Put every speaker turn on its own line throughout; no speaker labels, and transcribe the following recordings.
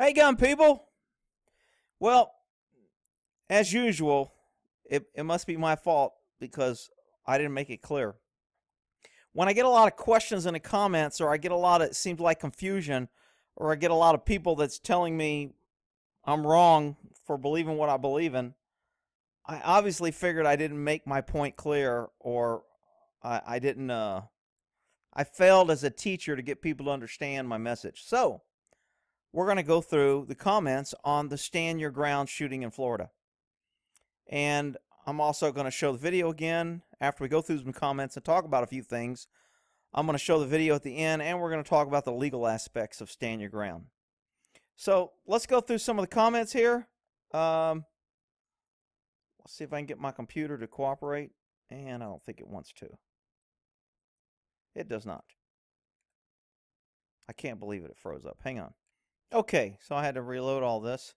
Hey, gun people. Well, as usual, it must be my fault because I didn't make it clear. When I get a lot of questions in the comments, or I get a lot of, it seems like, confusion, or I get a lot of people that's telling me I'm wrong for believing what I believe in, I obviously figured I didn't make my point clear, or I didn't, I failed as a teacher to get people to understand my message. So, we're going to go through the comments on the Stand Your Ground shooting in Florida. And I'm also going to show the video again after we go through some comments and talk about a few things. I'm going to show the video at the end, and we're going to talk about the legal aspects of Stand Your Ground. So let's go through some of the comments here. Let's see if I can get my computer to cooperate. And I don't think it wants to. It does not. I can't believe it froze up. Hang on. Okay, so I had to reload all this.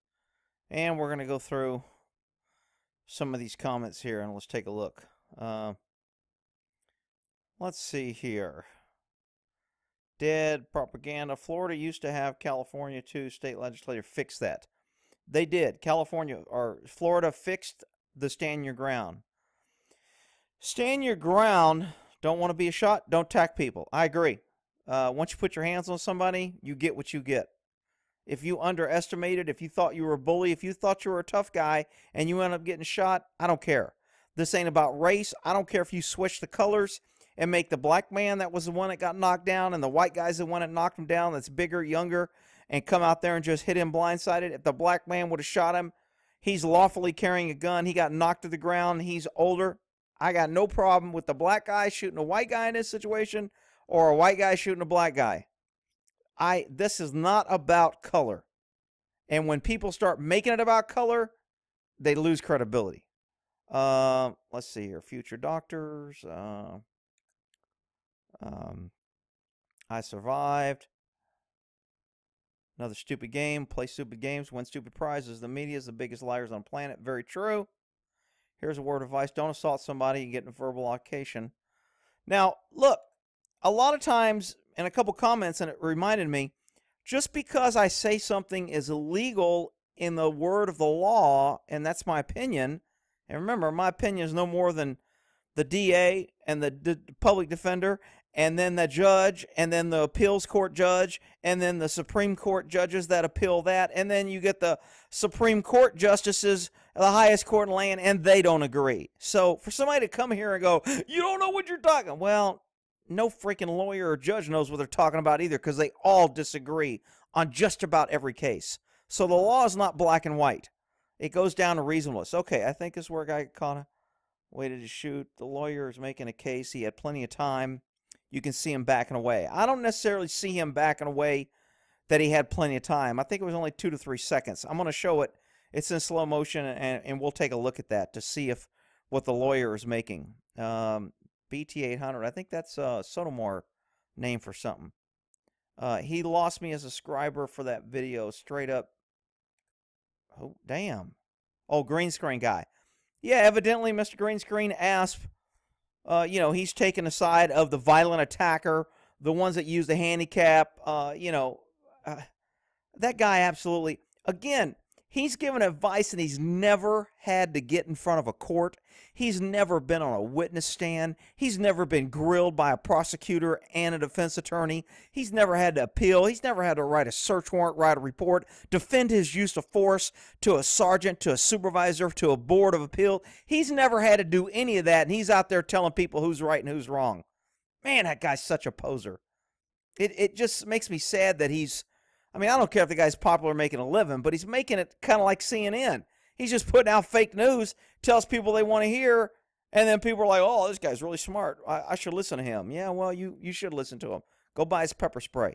And we're going to go through some of these comments here, and let's take a look. Let's see here. Dead propaganda. Florida used to have California too. State legislature fixed that. They did. California or Florida fixed the Stand Your Ground. Stand your ground. Don't want to be a shot. Don't attack people. I agree. Once you put your hands on somebody, you get what you get. If you underestimated, if you thought you were a bully, if you thought you were a tough guy and you end up getting shot, I don't care. This ain't about race. I don't care if you switch the colors and make the black man that was the one that got knocked down and the white guy's the one that knocked him down that's bigger, younger, and come out there and just hit him blindsided. If the black man would have shot him, he's lawfully carrying a gun. He got knocked to the ground. He's older. I got no problem with the black guy shooting a white guy in this situation or a white guy shooting a black guy. This is not about color. And when people start making it about color, they lose credibility. Let's see here. Future doctors. I survived. Another stupid game. Play stupid games. Win stupid prizes. The media is the biggest liars on the planet. Very true. Here's a word of advice. Don't assault somebody and get in a verbal altercation. Now, look. A lot of times, in a couple comments, and it reminded me, just because I say something is illegal in the word of the law, and that's my opinion, and remember, my opinion is no more than the DA and the public defender, and then the judge, and then the appeals court judge, and then the Supreme Court judges that appeal that, and then you get the Supreme Court justices, the highest court in the land, and they don't agree. So for somebody to come here and go, you don't know what you're talking, well, no freaking lawyer or judge knows what they're talking about either because they all disagree on just about every case. So the law is not black and white. It goes down to reasonableness. Okay, I think this is where a guy caught a waited to shoot. The lawyer is making a case. He had plenty of time. You can see him backing away. I don't necessarily see him backing away that he had plenty of time. I think it was only 2 to 3 seconds. I'm going to show it. It's in slow motion, and we'll take a look at that to see if what the lawyer is making. BT800, I think that's Sotomore name for something. He lost me as a subscriber for that video, straight up. Oh, damn. Oh, green screen guy. Yeah, evidently Mr. Green Screen Asp, you know, he's taken the side of the violent attacker, the ones that use the handicap, you know. That guy absolutely, again, he's given advice and he's never had to get in front of a court. He's never been on a witness stand. He's never been grilled by a prosecutor and a defense attorney. He's never had to appeal. He's never had to write a search warrant, write a report, defend his use of force to a sergeant, to a supervisor, to a board of appeal. He's never had to do any of that, and he's out there telling people who's right and who's wrong. Man, that guy's such a poser. It just makes me sad that he's, I mean, I don't care if the guy's popular making a living, but he's making it kind of like CNN. He's just putting out fake news, tells people they want to hear, and then people are like, oh, this guy's really smart. I should listen to him. Yeah, well, you should listen to him. Go buy his pepper spray.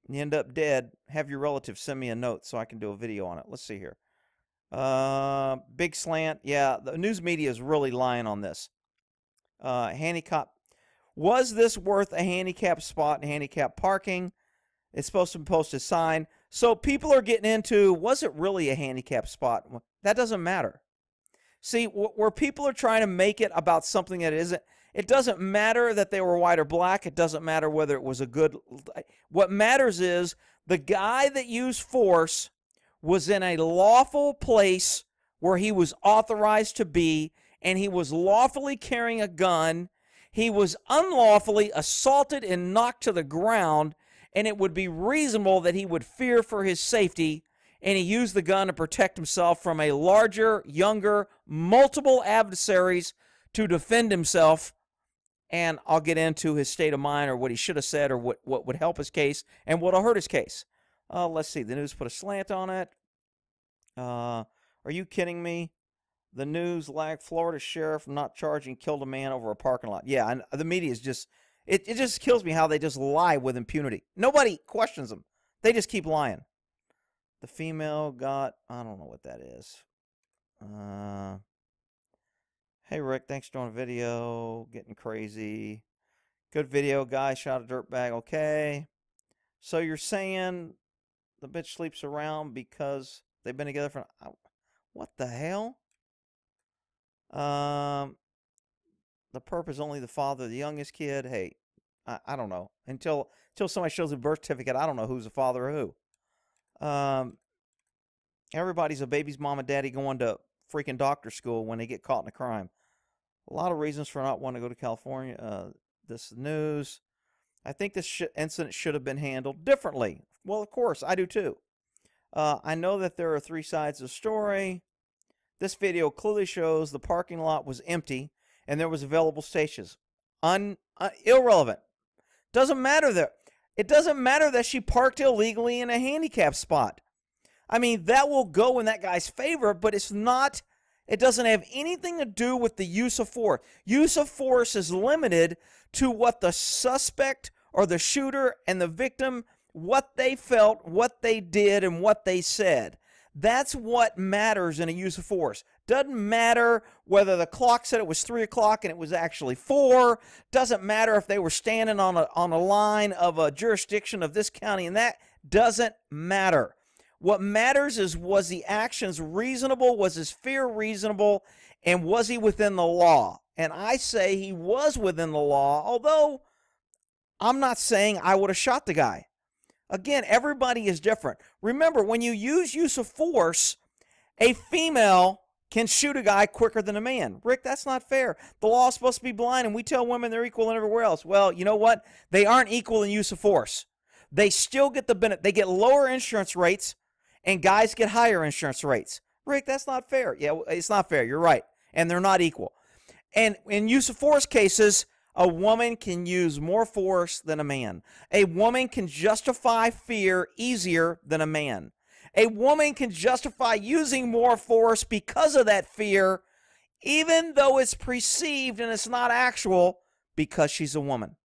And you end up dead. Have your relative send me a note so I can do a video on it. Let's see here. Big slant. Yeah, the news media is really lying on this. Handicap. Was this worth a handicap spot and handicap parking? It's supposed to post a sign. So people are getting into, was it really a handicap spot? That doesn't matter. See, where people are trying to make it about something that it isn't, It doesn't matter that they were white or black. It doesn't matter whether it was a good. What matters is the guy that used force was in a lawful place where he was authorized to be, and he was lawfully carrying a gun. He was unlawfully assaulted and knocked to the ground, and it would be reasonable that he would fear for his safety, and he used the gun to protect himself from a larger, younger, multiple adversaries to defend himself. And I'll get into his state of mind, or what he should have said, or what would help his case and what will hurt his case. Let's see. The news put a slant on it. Are you kidding me? The news lagged. Florida sheriff not charging killed a man over a parking lot. Yeah, and the media is just, it just kills me how they just lie with impunity. Nobody questions them. They just keep lying. The female got, I don't know what that is. Hey, Rick, thanks for doing a video. Getting crazy. Good video. Guy shot a dirtbag. Okay. So you're saying the bitch sleeps around because they've been together for... What the hell? The perp is only the father of the youngest kid. Hey, I don't know. Until somebody shows a birth certificate, I don't know who's the father or who. Everybody's a baby's mom and daddy going to freaking doctor school when they get caught in a crime. A lot of reasons for not wanting to go to California. This news. I think this incident should have been handled differently. Well, of course, I do too. I know that there are 3 sides of the story. This video clearly shows the parking lot was empty and there was available stations. Irrelevant. Doesn't matter that. It doesn't matter that she parked illegally in a handicap spot. I mean, that will go in that guy's favor, but it's not... It doesn't have anything to do with the use of force. Use of force is limited to what the suspect or the shooter and the victim, what they felt, what they did, and what they said. That's what matters in a use of force. Doesn't matter whether the clock said it was 3 o'clock and it was actually 4. Doesn't matter if they were standing on a line of a jurisdiction of this county and that. Doesn't matter. What matters is, was the actions reasonable? Was his fear reasonable? And was he within the law? And I say he was within the law, although I'm not saying I would have shot the guy. Again, everybody is different. Remember, when you use of force, a female can shoot a guy quicker than a man. Rick, that's not fair. The law is supposed to be blind, and we tell women they're equal and everywhere else. Well, you know what? They aren't equal in use of force. They still get the benefit. They get lower insurance rates, and guys get higher insurance rates. Rick, that's not fair. Yeah, it's not fair. You're right. And they're not equal. And in use of force cases, a woman can use more force than a man. A woman can justify fear easier than a man. A woman can justify using more force because of that fear, even though it's perceived and it's not actual, because she's a woman.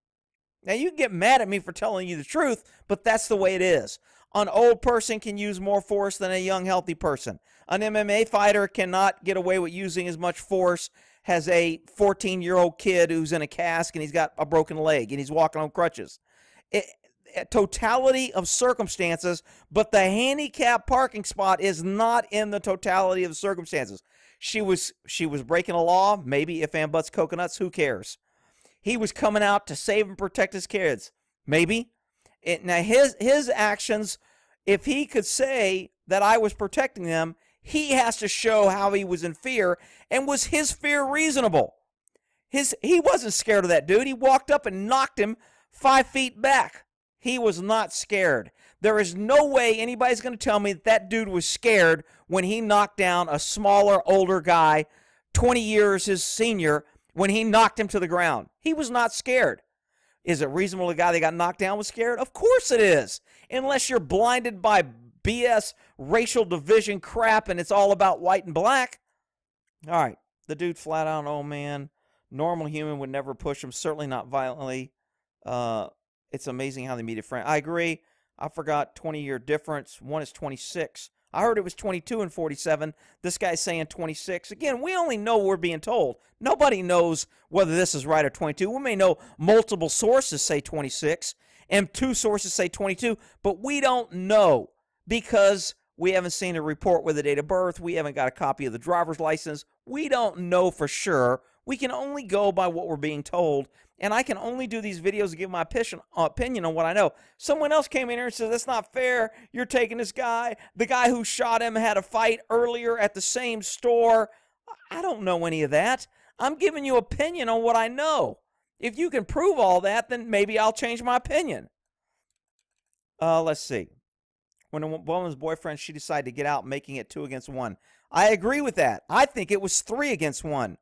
Now, you can get mad at me for telling you the truth, but that's the way it is. An old person can use more force than a young, healthy person. An MMA fighter cannot get away with using as much force as a 14-year-old kid who's in a cast and he's got a broken leg and he's walking on crutches. A totality of circumstances, but the handicap parking spot is not in the totality of the circumstances. She was breaking a law, maybe, if and buts coconuts, who cares? He was coming out to save and protect his kids, maybe. Now, his actions, if he could say that I was protecting them, he has to show how he was in fear, and was his fear reasonable? He wasn't scared of that dude. He walked up and knocked him 5 feet back. He was not scared. There is no way anybody's going to tell me that dude was scared when he knocked down a smaller, older guy, 20 years his senior, when he knocked him to the ground. He was not scared. Is it reasonable the guy that got knocked down was scared? Of course it is. Unless you're blinded by BS racial division crap and it's all about white and black. All right. The dude flat out, oh man, normal human would never push him, certainly not violently. It's amazing how they meet a friend. I agree. I forgot 20-year difference. One is 26. I heard it was 22 and 47. This guy's saying 26. Again, we only know what we're being told. Nobody knows whether this is right or 22. We may know multiple sources say 26 and 2 sources say 22, but we don't know because we haven't seen a report with the date of birth. We haven't got a copy of the driver's license. We don't know for sure We can only go by what we're being told, and I can only do these videos to give my opinion on what I know. Someone else came in here and said, that's not fair. You're taking this guy. The guy who shot him had a fight earlier at the same store. I don't know any of that. I'm giving you opinion on what I know. If you can prove all that, then maybe I'll change my opinion. Let's see. When a woman's boyfriend, she decided to get out, making it 2 against 1. I agree with that. I think it was 3 against 1.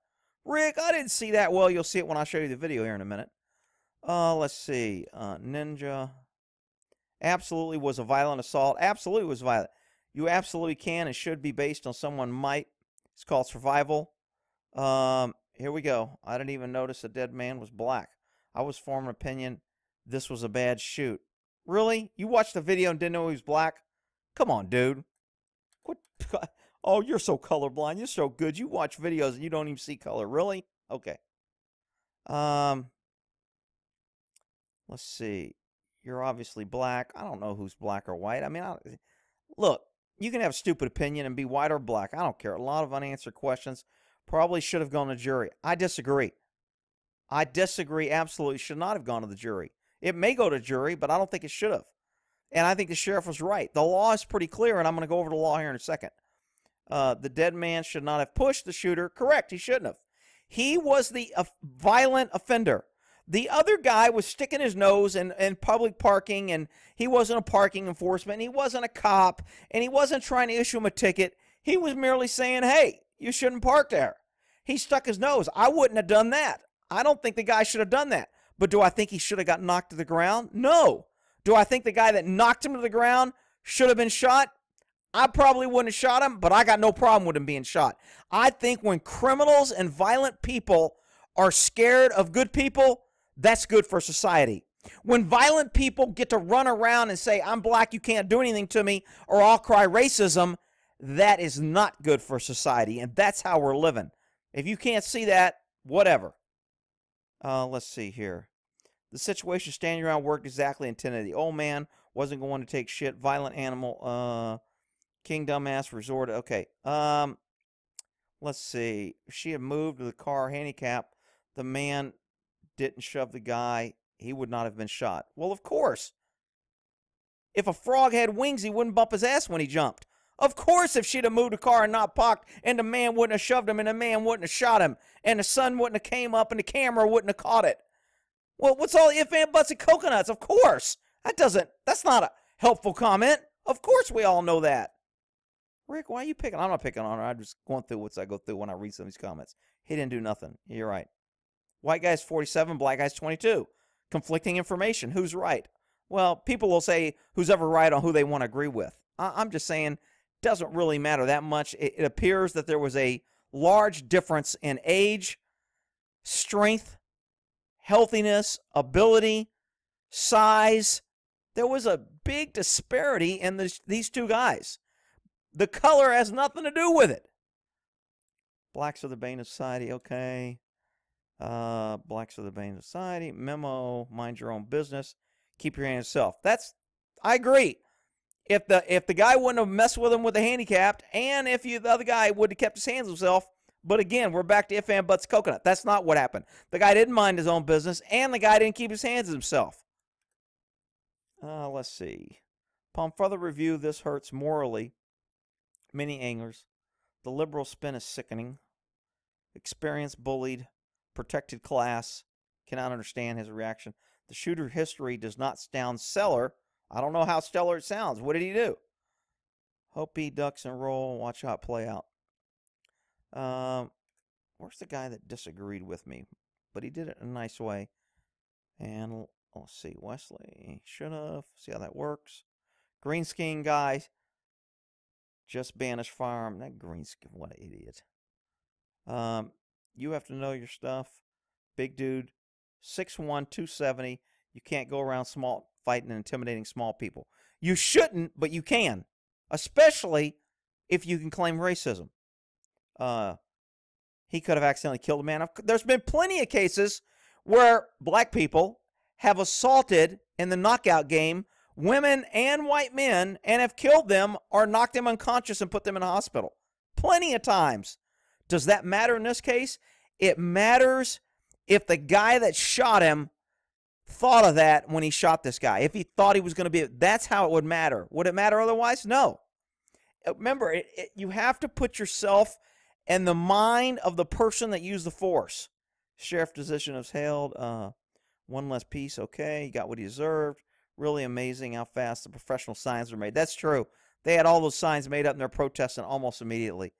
Rick, I didn't see that. Well, you'll see it when I show you the video here in a minute. Let's see. Ninja. Absolutely was a violent assault. Absolutely was violent. You absolutely can and should be based on someone might. It's called survival. Here we go. I didn't even notice the dead man was black. I was forming an opinion this was a bad shoot. Really? You watched the video and didn't know he was black? Come on, dude. What? Oh, you're so colorblind. You're so good. You watch videos and you don't even see color. Really? Okay. Let's see. You're obviously black. I don't know who's black or white. I mean, look, you can have a stupid opinion and be white or black. I don't care. A lot of unanswered questions. Probably should have gone to jury. I disagree. I disagree. Absolutely should not have gone to the jury. It may go to jury, but I don't think it should have. And I think the sheriff was right. The law is pretty clear, and I'm going to go over the law here in a second. The dead man should not have pushed the shooter. Correct, he shouldn't have. He was the violent offender. The other guy was sticking his nose in public parking, and he wasn't a parking enforcement, and he wasn't a cop, and he wasn't trying to issue him a ticket. He was merely saying, hey, you shouldn't park there. He stuck his nose. I wouldn't have done that. I don't think the guy should have done that. But do I think he should have got knocked to the ground? No. Do I think the guy that knocked him to the ground should have been shot? I probably wouldn't have shot him, but I got no problem with him being shot. I think when criminals and violent people are scared of good people, that's good for society. When violent people get to run around and say, I'm black, you can't do anything to me, or I'll cry racism, that is not good for society, and that's how we're living. If you can't see that, whatever. Let's see here. The situation standing around worked exactly intended. The old man wasn't going to take shit. Violent animal. King dumbass resorted. Okay. Let's see. If she had moved to the car handicap, the man didn't shove the guy, he would not have been shot. Well, of course. If a frog had wings, he wouldn't bump his ass when he jumped. Of course, if she'd have moved the car and not parked, and the man wouldn't have shoved him, and the man wouldn't have shot him, and the sun wouldn't have came up, and the camera wouldn't have caught it. Well, what's all the ifs, and buts, and coconuts? Of course. That's not a helpful comment. Of course we all know that. Rick, why are you picking? I'm not picking on her. I'm just going through what I go through when I read some of these comments. He didn't do nothing. You're right. White guy's 47, black guy's 22. Conflicting information. Who's right? Well, people will say who's ever right on who they want to agree with. I'm just saying, doesn't really matter that much. It appears that there was a large difference in age, strength, healthiness, ability, size. There was a big disparity in these two guys. The color has nothing to do with it. Blacks are the bane of society. Okay. Blacks are the bane of society. Memo, mind your own business. Keep your hand to yourself. I agree. If the guy wouldn't have messed with him with the handicapped, and if the other guy would have kept his hands to himself, but again, we're back to if and buts coconut. That's not what happened. The guy didn't mind his own business, and the guy didn't keep his hands to himself. Let's see. Upon further review, this hurts morally many anglers. The liberal spin is sickening. Experienced, bullied, protected class cannot understand his reaction. The shooter history does not sound stellar. I don't know how stellar it sounds. What did he do? Hope he ducks and roll. Watch how it play out. Where's the guy that disagreed with me? But he did it in a nice way. And let's see. Wesley should have. See how that works. Green skiing guy. Just banished firearm. That green skin. What an idiot. You have to know your stuff. Big dude. 6'1", 270. You can't go around fighting and intimidating small people. You shouldn't, but you can. Especially if you can claim racism. He could have accidentally killed a man. There's been plenty of cases where black people have assaulted in the knockout game women and white men and have killed them or knocked them unconscious and put them in a hospital. Plenty of times. Does that matter in this case? It matters if the guy that shot him thought of that when he shot this guy. If he thought he was going to be, that's how it would matter. Would it matter otherwise? No. Remember, you have to put yourself in the mind of the person that used the force. Sheriff position is held. One less piece. Okay, he got what he deserved. Really amazing how fast the professional signs were made. That's true. They had all those signs made up and they're protesting almost immediately.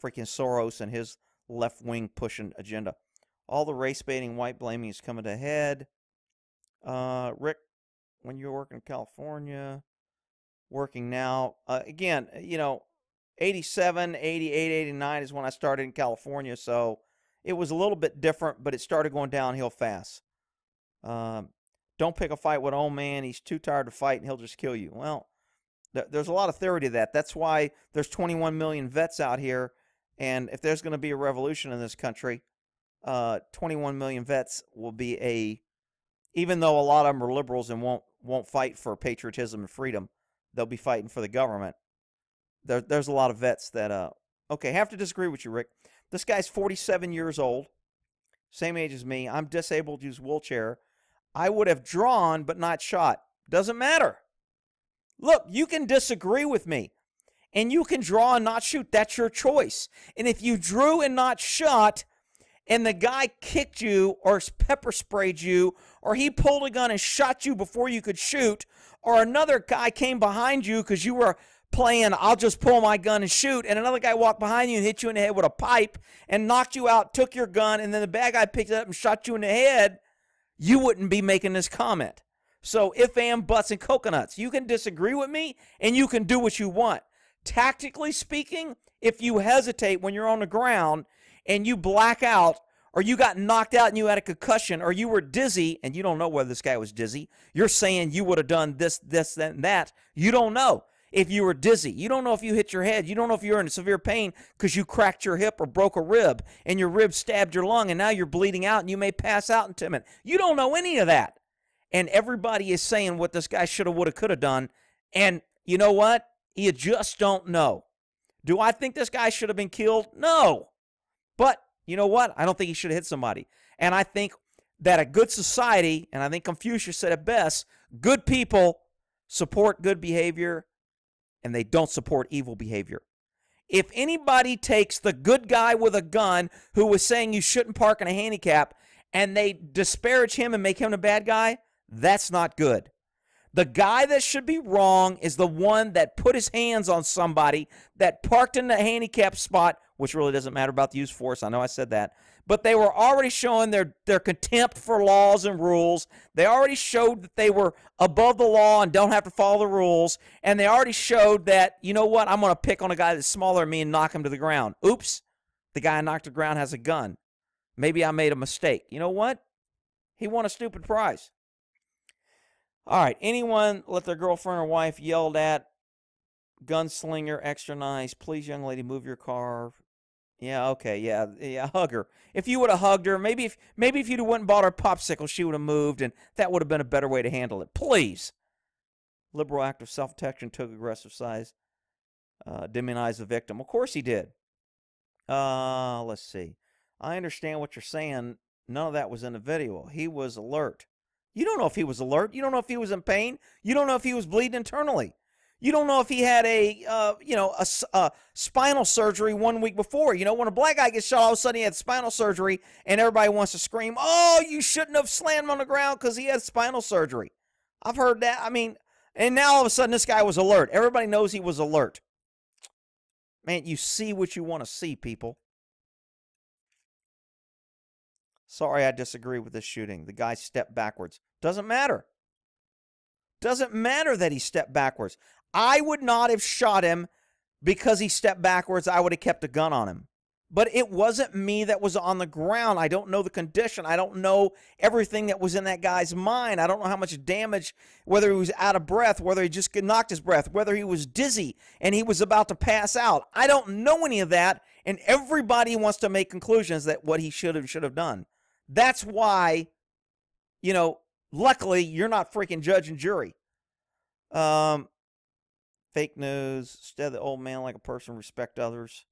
Freaking Soros and his left-wing pushing agenda. All the race-baiting, white blaming is coming to a head. Rick, when you're working in California, working now, again, you know, 87, 88, 89 is when I started in California, so it was a little bit different, but it started going downhill fast. Don't pick a fight with old man. He's too tired to fight, and he'll just kill you. Well, there's a lot of theory to that. That's why there's 21 million vets out here, and if there's going to be a revolution in this country, 21 million vets will be a, even though a lot of them are liberals and won't fight for patriotism and freedom, they'll be fighting for the government. There's a lot of vets that, okay, have to disagree with you, Rick. This guy's 47 years old, same age as me. I'm disabled, use wheelchair. I would have drawn but not shot. Doesn't matter. Look, you can disagree with me, and you can draw and not shoot. That's your choice. And if you drew and not shot, and the guy kicked you or pepper sprayed you, or he pulled a gun and shot you before you could shoot, or another guy came behind you because you were playing, I'll just pull my gun and shoot, and another guy walked behind you and hit you in the head with a pipe and knocked you out, took your gun, and then the bad guy picked it up and shot you in the head, you wouldn't be making this comment. So if, and, buts, and coconuts. You can disagree with me, and you can do what you want. Tactically speaking, if you hesitate when you're on the ground and you black out, or you got knocked out and you had a concussion, or you were dizzy, and you don't know whether this guy was dizzy. You're saying you would have done this, this, and that. You don't know if you were dizzy. You don't know if you hit your head. You don't know if you're in severe pain because you cracked your hip or broke a rib, and your rib stabbed your lung, and now you're bleeding out, and you may pass out in 10 minutes. You don't know any of that. And everybody is saying what this guy should have, would have, could have done. And you know what? You just don't know. Do I think this guy should have been killed? No. But you know what? I don't think he should have hit somebody. And I think that a good society, and I think Confucius said it best, good people support good behavior and they don't support evil behavior. If anybody takes the good guy with a gun who was saying you shouldn't park in a handicap and they disparage him and make him the bad guy, that's not good. The guy that should be wrong is the one that put his hands on somebody that parked in the handicap spot, which really doesn't matter about the use of force. I know I said that. But they were already showing their contempt for laws and rules. They already showed that they were above the law and don't have to follow the rules. And they already showed that, you know what, I'm going to pick on a guy that's smaller than me and knock him to the ground. Oops, the guy I knocked to the ground has a gun. Maybe I made a mistake. You know what? He won a stupid prize. All right, anyone let their girlfriend or wife yelled at, gunslinger, extra nice, please, young lady, move your car. Yeah, okay, yeah, hug her. If you would have hugged her, maybe if you'd have went and bought her a popsicle, she would have moved, and that would have been a better way to handle it. Please. Liberal act of self-protection took aggressive size, demonize the victim. Of course he did. Let's see. I understand what you're saying. None of that was in the video. He was alert. You don't know if he was alert. You don't know if he was in pain. You don't know if he was bleeding internally. You don't know if he had a spinal surgery 1 week before. You know, when a black guy gets shot, all of a sudden he had spinal surgery, and everybody wants to scream, oh, you shouldn't have slammed him on the ground because he had spinal surgery. I've heard that. I mean, and now all of a sudden this guy was alert. Everybody knows he was alert. Man, you see what you want to see, people. Sorry, I disagree with this shooting. The guy stepped backwards. Doesn't matter. Doesn't matter that he stepped backwards. I would not have shot him because he stepped backwards. I would have kept a gun on him. But it wasn't me that was on the ground. I don't know the condition. I don't know everything that was in that guy's mind. I don't know how much damage, whether he was out of breath, whether he just knocked his breath, whether he was dizzy and he was about to pass out. I don't know any of that, and everybody wants to make conclusions that what he should have done. That's why, you know, luckily you're not freaking judge and jury. Fake news. Instead of the old man like a person, respect others.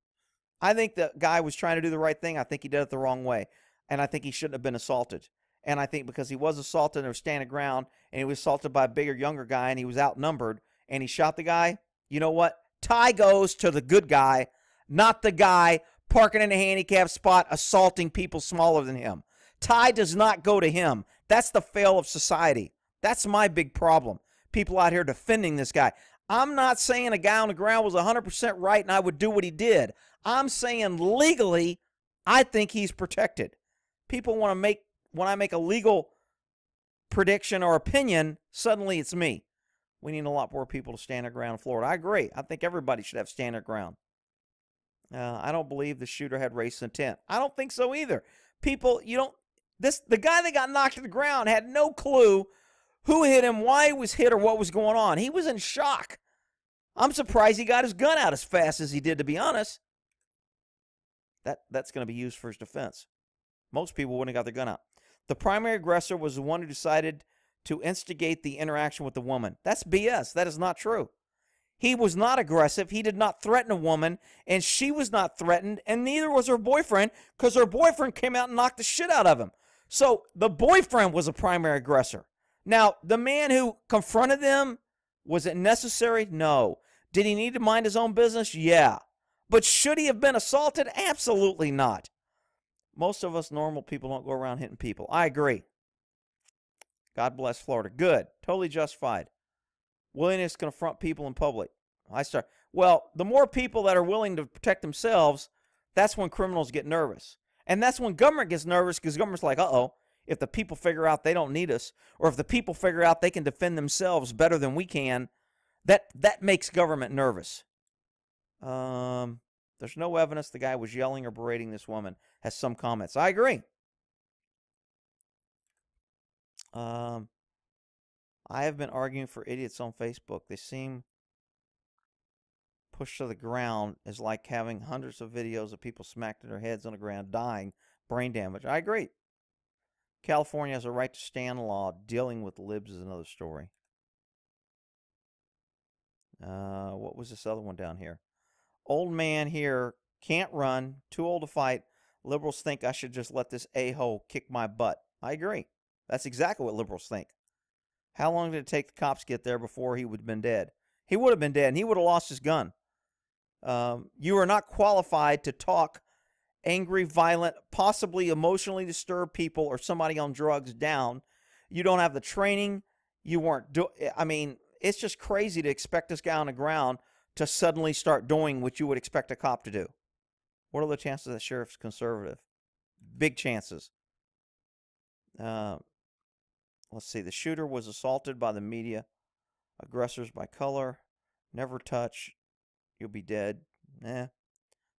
I think the guy was trying to do the right thing. I think he did it the wrong way. And I think he shouldn't have been assaulted. And I think because he was assaulted and they were standing ground and he was assaulted by a bigger, younger guy and he was outnumbered and he shot the guy, you know what? Tie goes to the good guy, not the guy parking in a handicapped spot assaulting people smaller than him. Tie does not go to him. That's the fail of society. That's my big problem. People out here defending this guy. I'm not saying a guy on the ground was 100% right and I would do what he did. I'm saying legally, I think he's protected. People want to make, when I make a legal prediction or opinion, suddenly it's me. We need a lot more people to stand their ground in Florida. I agree. I think everybody should have stand their ground. I don't believe the shooter had racist intent. I don't think so either. People, the guy that got knocked to the ground had no clue who hit him, why he was hit, or what was going on. He was in shock. I'm surprised he got his gun out as fast as he did, to be honest. That's going to be used for his defense. Most people wouldn't have got their gun out. The primary aggressor was the one who decided to instigate the interaction with the woman. That's BS. That is not true. He was not aggressive. He did not threaten a woman, and she was not threatened, and neither was her boyfriend, because her boyfriend came out and knocked the shit out of him. So the boyfriend was a primary aggressor. Now, the man who confronted them, was it necessary? No. Did he need to mind his own business? Yeah. But should he have been assaulted? Absolutely not. Most of us normal people don't go around hitting people. I agree. God bless Florida. Good. Totally justified. Willingness to confront people in public. Well, the more people that are willing to protect themselves, that's when criminals get nervous. And that's when government gets nervous, because government's like, uh-oh, if the people figure out they don't need us, or if the people figure out they can defend themselves better than we can, that makes government nervous. There's no evidence the guy was yelling or berating this woman, has some comments. I agree. I have been arguing for idiots on Facebook. They seem pushed to the ground is like having hundreds of videos of people smacking their heads on the ground, dying, brain damage. I agree. California has a right to stand law. Dealing with libs is another story. What was this other one down here? Old man here, can't run, too old to fight. Liberals think I should just let this a-hole kick my butt. I agree. That's exactly what liberals think. How long did it take the cops to get there before he would have been dead? He would have been dead, and he would have lost his gun. You are not qualified to talk angry, violent, possibly emotionally disturbed people or somebody on drugs down. You don't have the training. You weren't I mean, it's just crazy to expect this guy on the ground to suddenly start doing what you would expect a cop to do. What are the chances that the sheriff's conservative? Big chances. Let's see. The shooter was assaulted by the media. Aggressors by color. Never touch. You'll be dead.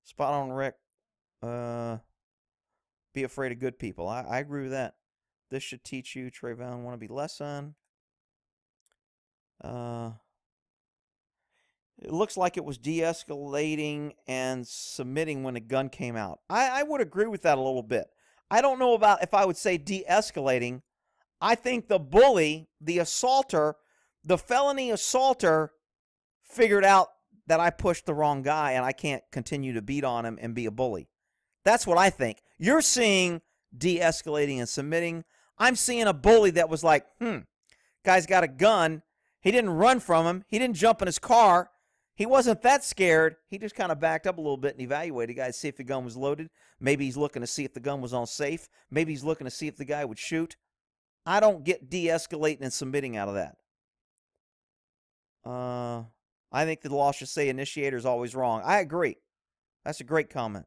Spot on, Rick. Be afraid of good people. I agree with that. This should teach you, Trayvon, want to be lesson. It looks like it was de-escalating and submitting when a gun came out. I would agree with that a little bit. I don't know about if I would say de-escalating. I think the bully, the assaulter, the felony assaulter figured out that I pushed the wrong guy and I can't continue to beat on him and be a bully. That's what I think. You're seeing de-escalating and submitting. I'm seeing a bully that was like, guy's got a gun. He didn't run from him. He didn't jump in his car. He wasn't that scared. He just kind of backed up a little bit and evaluated the guy to see if the gun was loaded. Maybe he's looking to see if the gun was on safe. Maybe he's looking to see if the guy would shoot. I don't get de-escalating and submitting out of that. I think the law should say initiator is always wrong. I agree. That's a great comment.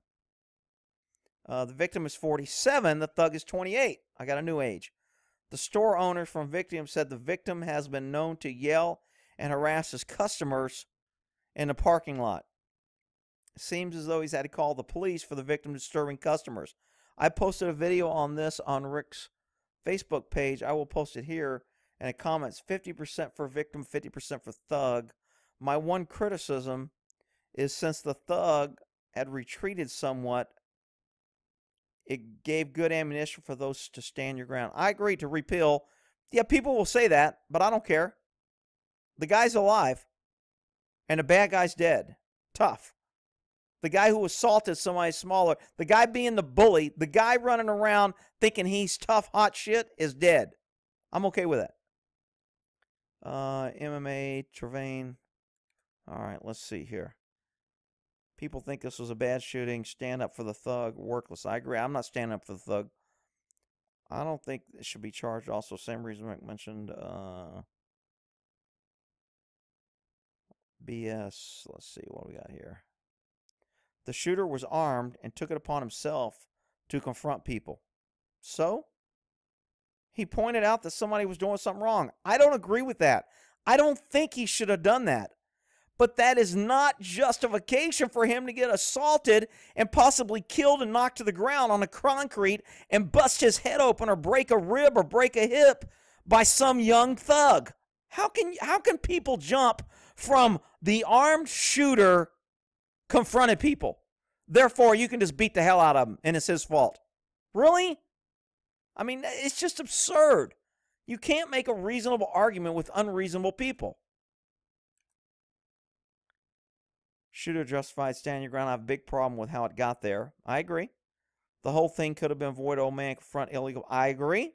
The victim is 47. The thug is 28. I got a new age. The store owner from victim said the victim has been known to yell and harass his customers in the parking lot. It seems as though he's had to call the police for the victim disturbing customers. I posted a video on this on Rick's Facebook page. I will post it here. And it comments 50% for victim, 50% for thug. My one criticism is since the thug had retreated somewhat, it gave good ammunition for those to stand your ground. I agree to repeal. Yeah, people will say that, but I don't care. The guy's alive, and the bad guy's dead. Tough. The guy who assaulted somebody smaller, the guy being the bully, the guy running around thinking he's tough, hot shit is dead. I'm okay with that. MMA, Trevane. All right, let's see here. People think this was a bad shooting. Stand up for the thug. Workless. I agree. I'm not standing up for the thug. I don't think it should be charged. Also, same reason Rick mentioned. BS. Let's see what we got here. The shooter was armed and took it upon himself to confront people. So, he pointed out that somebody was doing something wrong. I don't agree with that. I don't think he should have done that. But that is not justification for him to get assaulted and possibly killed and knocked to the ground on the concrete and bust his head open or break a rib or break a hip by some young thug. How can people jump from the armed shooter confronted people? Therefore, you can just beat the hell out of him and it's his fault. Really? I mean, it's just absurd. You can't make a reasonable argument with unreasonable people. Shooter justified standing your ground. I have a big problem with how it got there. I agree. The whole thing could have been avoided. Old man confront illegal. I agree.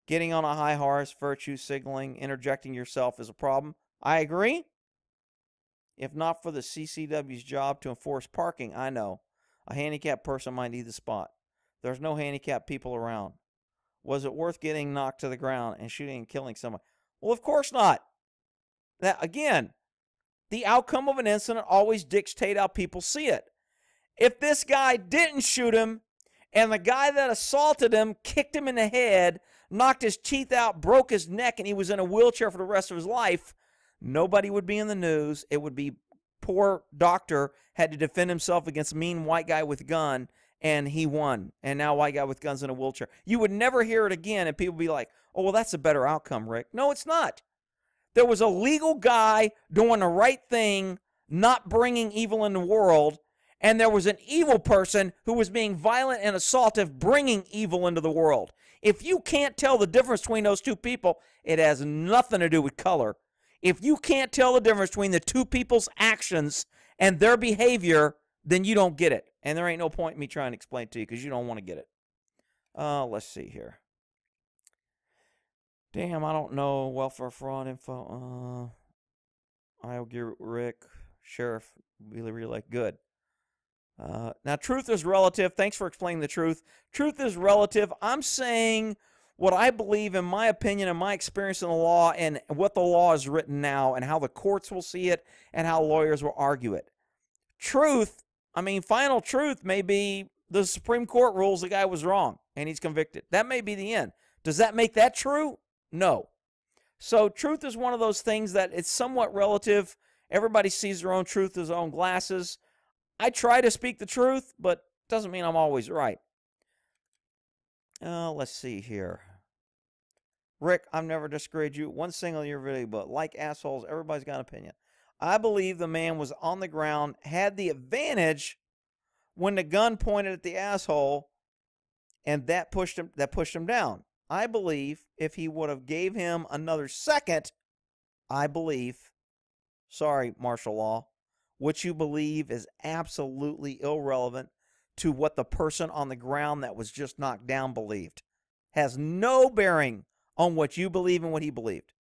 Getting on a high horse, virtue signaling, interjecting yourself is a problem. I agree. If not for the CCW's job to enforce parking, I know. A handicapped person might need the spot. There's no handicapped people around. Was it worth getting knocked to the ground and shooting and killing someone? Well, of course not. That, again, the outcome of an incident always dictates how people see it. If this guy didn't shoot him and the guy that assaulted him kicked him in the head, knocked his teeth out, broke his neck, and he was in a wheelchair for the rest of his life, nobody would be in the news. It would be poor doctor had to defend himself against a mean white guy with a gun, and he won. And now white guy with guns in a wheelchair. You would never hear it again, and people would be like, oh, well, that's a better outcome, Rick. No, it's not. There was a legal guy doing the right thing, not bringing evil in the world, and there was an evil person who was being violent and assaultive, bringing evil into the world. If you can't tell the difference between those two people, it has nothing to do with color. If you can't tell the difference between the two people's actions and their behavior, then you don't get it. And there ain't no point in me trying to explain it to you because you don't want to get it. Let's see here. Damn, I don't know. Welfare fraud info. I'll give Rick, Sheriff, really good. Now, truth is relative. Thanks for explaining the truth. Truth is relative. I'm saying what I believe, in my opinion, and my experience in the law, and what the law is written now, and how the courts will see it, and how lawyers will argue it. Truth, I mean, final truth may be the Supreme Court rules the guy was wrong, and he's convicted. That may be the end. Does that make that true? No. So truth is one of those things that it's somewhat relative. Everybody sees their own truth through their own glasses. I try to speak the truth, but doesn't mean I'm always right. Let's see here. Rick, I've never disagreed you one single year video, but like assholes, everybody's got an opinion. I believe the man was on the ground, had the advantage when the gun pointed at the asshole, and that pushed him down. I believe if he would have gave him another second, I believe, sorry, martial law, what you believe is absolutely irrelevant to what the person on the ground that was just knocked down believed. Has no bearing on what you believe and what he believed.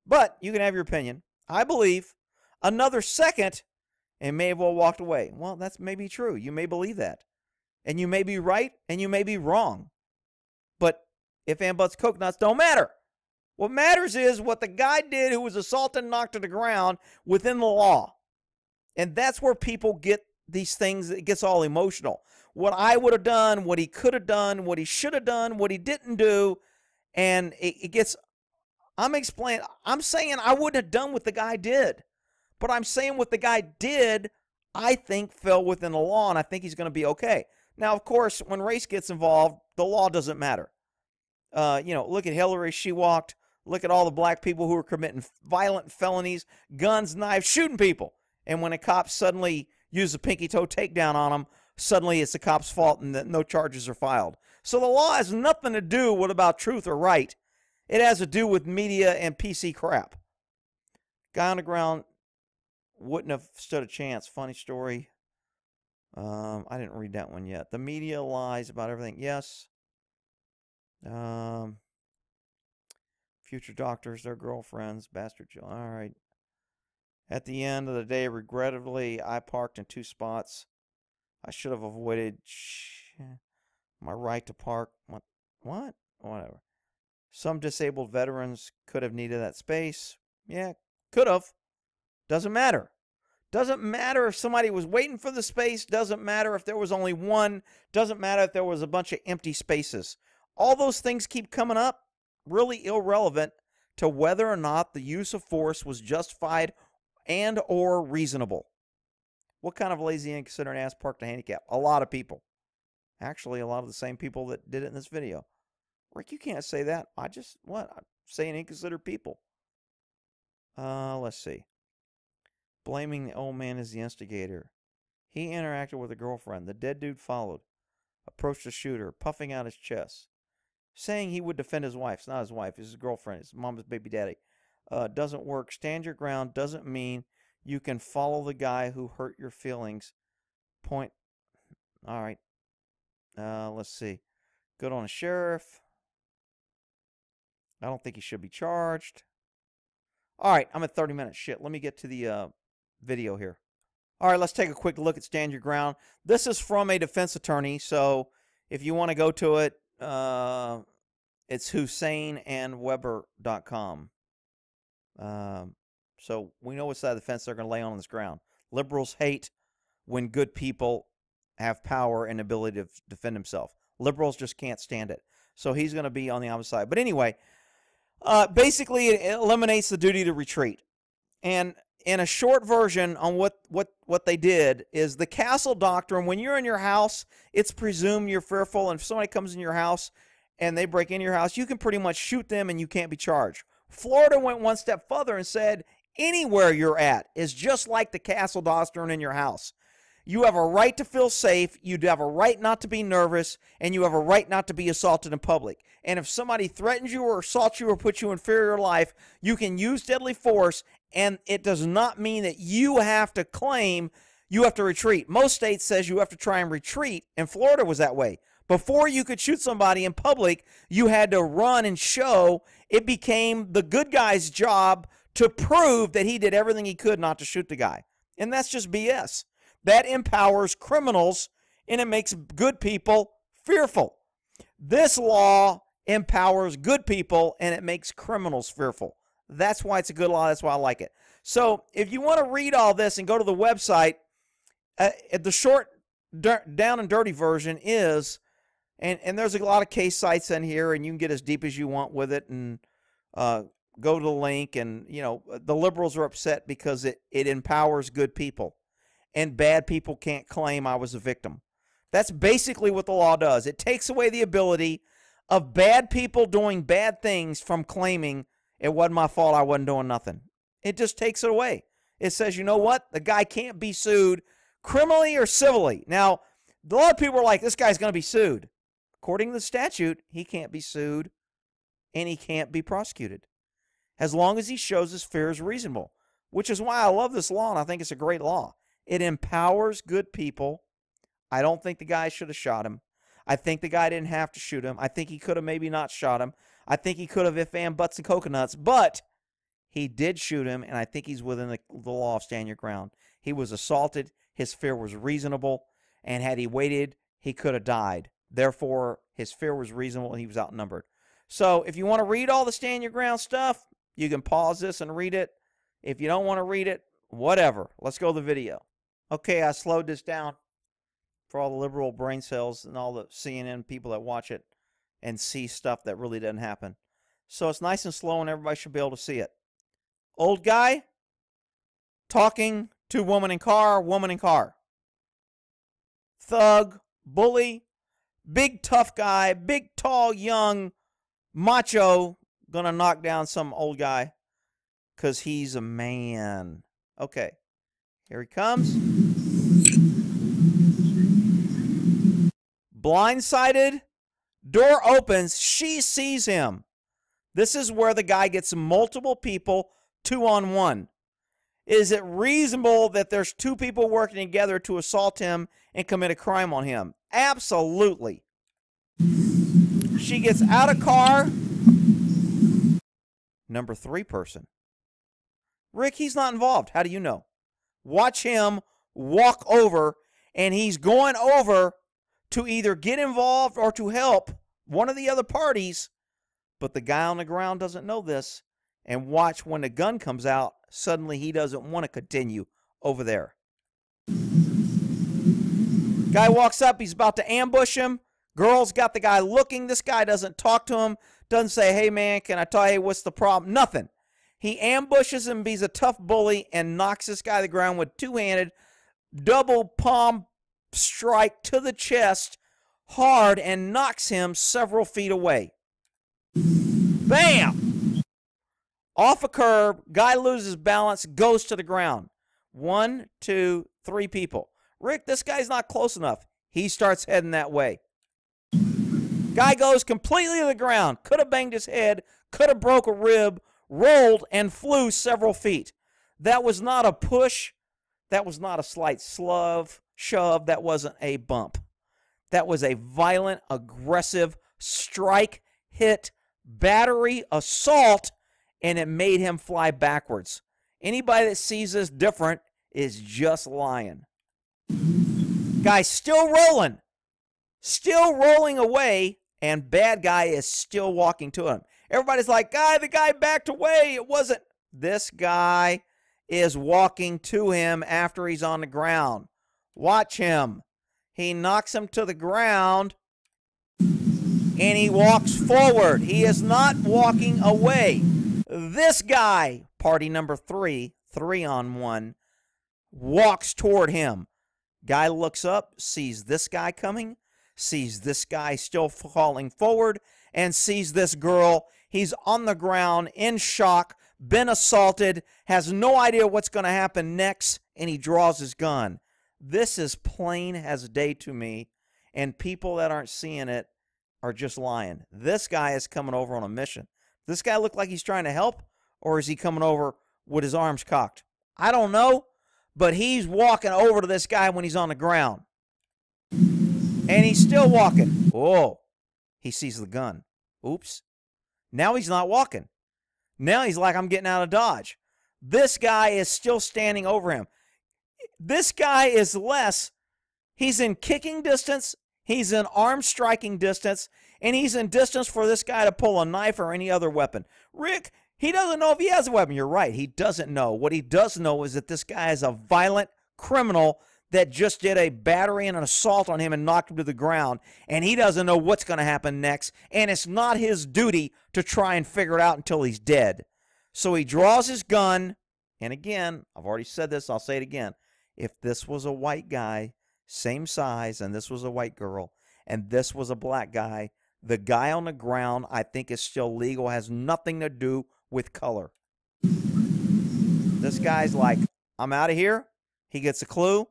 But you can have your opinion. I believe another second and may have well walked away. Well, that's maybe true. You may believe that. And you may be right and you may be wrong. But if and buts coconuts don't matter. What matters is what the guy did who was assaulted and knocked to the ground within the law. And that's where people get these things, it gets all emotional. What I would have done, what he could have done, what he should have done, what he didn't do, and it gets, I'm saying I wouldn't have done what the guy did. But I'm saying what the guy did, I think fell within the law, and I think he's going to be okay. Now, of course, when race gets involved, the law doesn't matter. Look at Hillary, she walked. Look at all the black people who are committing violent felonies, guns, knives, shooting people. And when a cop suddenly uses a pinky toe takedown on them, suddenly it's the cop's fault and that no charges are filed. So the law has nothing to do with about truth or right. It has to do with media and PC crap. Guy on the ground wouldn't have stood a chance. Funny story. I didn't read that one yet. The media lies about everything. Yes. Future doctors, their girlfriends, bastard children. All right. At the end of the day, regrettably, I parked in 2 spots. I should have avoided my right to park. What? Whatever. Some disabled veterans could have needed that space. Yeah, could have. Doesn't matter. Doesn't matter if somebody was waiting for the space. Doesn't matter if there was only one. Doesn't matter if there was a bunch of empty spaces. All those things keep coming up, really irrelevant to whether or not the use of force was justified and or reasonable. What kind of lazy and inconsiderate ass parked a handicap? A lot of people. Actually, a lot of the same people that did it in this video. Rick, you can't say that. I'm saying inconsiderate people. Let's see. Blaming the old man as the instigator. He interacted with a girlfriend. The dead dude followed. Approached the shooter, puffing out his chest. Saying he would defend his wife. It's not his wife. It's his girlfriend. It's mama's baby daddy. Doesn't work. Stand your ground doesn't mean you can follow the guy who hurt your feelings. Point. All right. Let's see. Good on the sheriff. I don't think he should be charged. All right. I'm at 30 minutes. Shit. Let me get to the video here. All right. Let's take a quick look at Stand Your Ground. This is from a defense attorney. So if you want to go to it, it's HusseinandWeber.com. So we know what side of the fence they're going to lay on this ground. Liberals hate when good people have power and ability to defend themselves. Liberals just can't stand it. So he's going to be on the opposite side. But anyway, basically it eliminates the duty to retreat. And in a short version on what they did is the castle doctrine. When you're in your house, it's presumed you're fearful. And if somebody comes in your house and they break into your house, you can pretty much shoot them and you can't be charged. Florida went one step further and said anywhere you're at is just like the castle doctrine in your house. You have a right to feel safe, you have a right not to be nervous, and you have a right not to be assaulted in public. And if somebody threatens you or assaults you or puts you in fear of your life, you can use deadly force, and it does not mean that you have to claim you have to retreat. Most states says you have to try and retreat, and Florida was that way. Before you could shoot somebody in public, you had to run and show. It became the good guy's job to prove that he did everything he could not to shoot the guy. And that's just BS. That empowers criminals, and it makes good people fearful. This law empowers good people, and it makes criminals fearful. That's why it's a good law. That's why I like it. So if you want to read all this and go to the website, the short, down and dirty version is, and there's a lot of case sites in here, and you can get as deep as you want with it, and go to the link. And, you know, the liberals are upset because it empowers good people. And bad people can't claim I was a victim. That's basically what the law does. It takes away the ability of bad people doing bad things from claiming it wasn't my fault, I wasn't doing nothing. It just takes it away. It says, you know what? The guy can't be sued criminally or civilly. Now, a lot of people are like, this guy's going to be sued. According to the statute, he can't be sued and he can't be prosecuted as long as he shows his fear is reasonable, which is why I love this law and I think it's a great law. It empowers good people. I don't think the guy should have shot him. I think the guy didn't have to shoot him. I think he could have maybe not shot him. I think he could have if and butts and coconuts, but he did shoot him, and I think he's within the law of stand your ground. He was assaulted. His fear was reasonable, and had he waited, he could have died. Therefore, his fear was reasonable, and he was outnumbered. So if you want to read all the stand your ground stuff, you can pause this and read it. If you don't want to read it, whatever. Let's go to the video. Okay, I slowed this down for all the liberal brain cells and all the CNN people that watch it and see stuff that really doesn't happen. So it's nice and slow and everybody should be able to see it. Old guy talking to woman in car. Thug, bully, big tough guy, big tall, young, macho, gonna knock down some old guy because he's a man. Okay, here he comes. Blindsided, door opens, she sees him. This is where the guy gets multiple people 2-on-1. Is it reasonable that there's two people working together to assault him and commit a crime on him? Absolutely. She gets out of car. Number 3 person. Rick, he's not involved. How do you know? Watch him walk over, and he's going over to either get involved or to help one of the other parties, but the guy on the ground doesn't know this. And watch, when the gun comes out, suddenly he doesn't want to continue over there. Guy walks up, he's about to ambush him. Girl's got the guy looking. This guy doesn't talk to him, doesn't say, hey man, can I tell you what's the problem? Nothing. He ambushes him, he's a tough bully, and knocks this guy to the ground with two-handed, double palm strike to the chest, hard, and knocks him several feet away. Bam! Off a curb, guy loses balance, goes to the ground. 1, 2, 3 people. Rick, this guy's not close enough. He starts heading that way. Guy goes completely to the ground. Could have banged his head, could have broke a rib, rolled, and flew several feet. That was not a push. That was not a slight shove. That wasn't a bump. That was a violent, aggressive strike, hit, battery, assault, and it made him fly backwards. Anybody that sees this different is just lying. Guy's still rolling away, and bad guy is still walking to him. Everybody's like, the guy backed away. It wasn't. This guy is walking to him after he's on the ground. Watch him. He knocks him to the ground, and he walks forward. He is not walking away. This guy, party number 3, 3-on-1, walks toward him. Guy looks up, sees this guy coming, sees this guy still falling forward, and sees this girl. He's on the ground in shock, been assaulted, has no idea what's going to happen next, and he draws his gun. This is plain as day to me, and people that aren't seeing it are just lying. This guy is coming over on a mission. Does this guy look like he's trying to help, or is he coming over with his arms cocked? I don't know, but he's walking over to this guy when he's on the ground. And he's still walking. Oh, he sees the gun. Oops. Now he's not walking. Now he's like, I'm getting out of Dodge. This guy is still standing over him. This guy is less. He's in kicking distance. He's in arm striking distance. And he's in distance for this guy to pull a knife or any other weapon. Rick, he doesn't know if he has a weapon. You're right. He doesn't know. What he does know is that this guy is a violent criminal that just did a battery and an assault on him and knocked him to the ground. And he doesn't know what's going to happen next. And it's not his duty to try and figure it out until he's dead. So he draws his gun. And again, I've already said this. I'll say it again. If this was a white guy, same size, and this was a white girl, and this was a black guy, the guy on the ground, I think, is still legal, has nothing to do with color. This guy's like, I'm out of here. He gets a clue.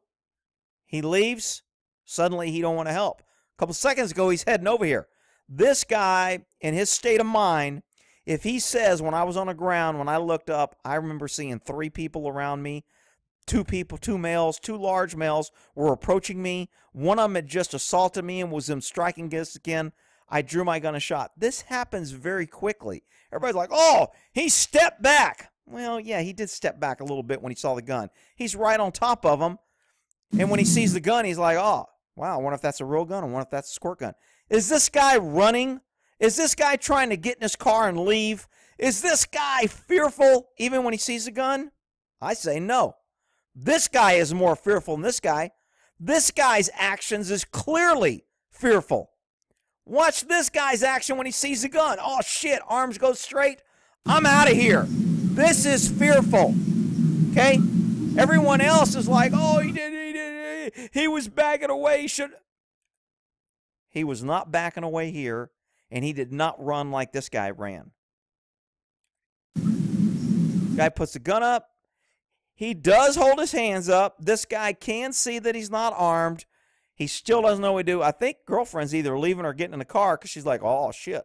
He leaves. Suddenly, he don't want to help. A couple seconds ago, he's heading over here. This guy, in his state of mind, if he says, when I was on the ground, when I looked up, I remember seeing 3 people around me. 2 people, 2 males, 2 large males were approaching me. One of them had just assaulted me and was striking against again. I drew my gun and shot. This happens very quickly. Everybody's like, oh, he stepped back. Well, yeah, he did step back a little bit when he saw the gun. He's right on top of him. And when he sees the gun, he's like, oh, wow, I wonder if that's a real gun. I wonder if that's a squirt gun. Is this guy running? Is this guy trying to get in his car and leave? Is this guy fearful even when he sees the gun? I say no. This guy is more fearful than this guy. This guy's actions is clearly fearful. Watch this guy's action when he sees the gun. Oh, shit, arms go straight. I'm out of here. This is fearful. Okay? Everyone else is like, oh, he was backing away. He was not backing away here, and he did not run like this guy ran. Guy puts the gun up. He does hold his hands up. This guy can see that he's not armed. He still doesn't know what to do. I think girlfriend's either leaving or getting in the car because she's like, oh, shit.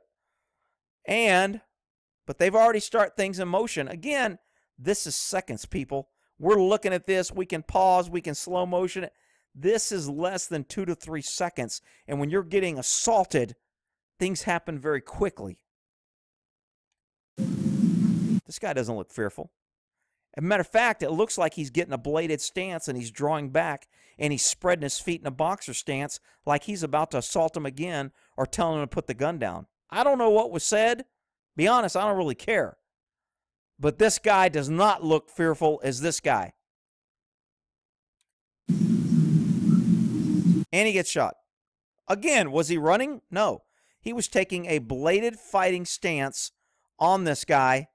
But they've already started things in motion. Again, this is seconds, people. We're looking at this. We can pause. We can slow motion it. This is less than 2 to 3 seconds. And when you're getting assaulted, things happen very quickly. This guy doesn't look fearful. As a matter of fact, it looks like he's getting a bladed stance and he's drawing back and he's spreading his feet in a boxer stance like he's about to assault him again or telling him to put the gun down. I don't know what was said. Be honest, I don't really care. But this guy does not look fearful as this guy. And he gets shot. Again, was he running? No. He was taking a bladed fighting stance on this guy,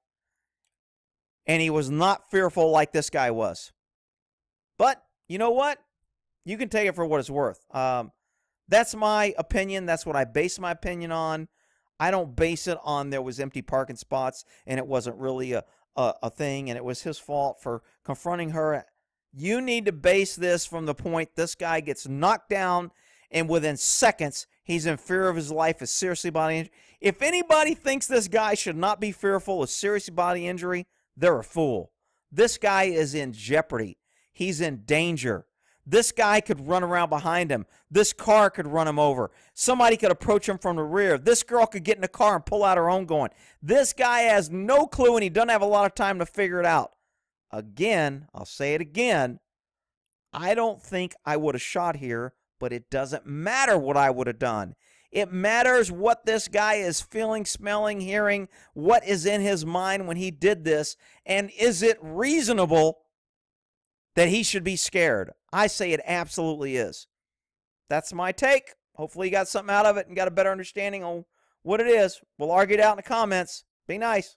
and he was not fearful like this guy was. But you know what? You can take it for what it's worth. That's my opinion. That's what I base my opinion on. I don't base it on there was empty parking spots and it wasn't really a thing and it was his fault for confronting her. You need to base this from the point this guy gets knocked down and within seconds he's in fear of his life, is seriously bodily injury. If anybody thinks this guy should not be fearful of serious bodily injury, they're a fool. This guy is in jeopardy. He's in danger. This guy could run around behind him. This car could run him over. Somebody could approach him from the rear. This girl could get in the car and pull out her own going. This guy has no clue, and he doesn't have a lot of time to figure it out. Again, I'll say it again, I don't think I would have shot here, but it doesn't matter what I would have done. It matters what this guy is feeling, smelling, hearing, what is in his mind when he did this, and is it reasonable that he should be scared? I say it absolutely is. That's my take. Hopefully you got something out of it and got a better understanding on what it is. We'll argue it out in the comments. Be nice.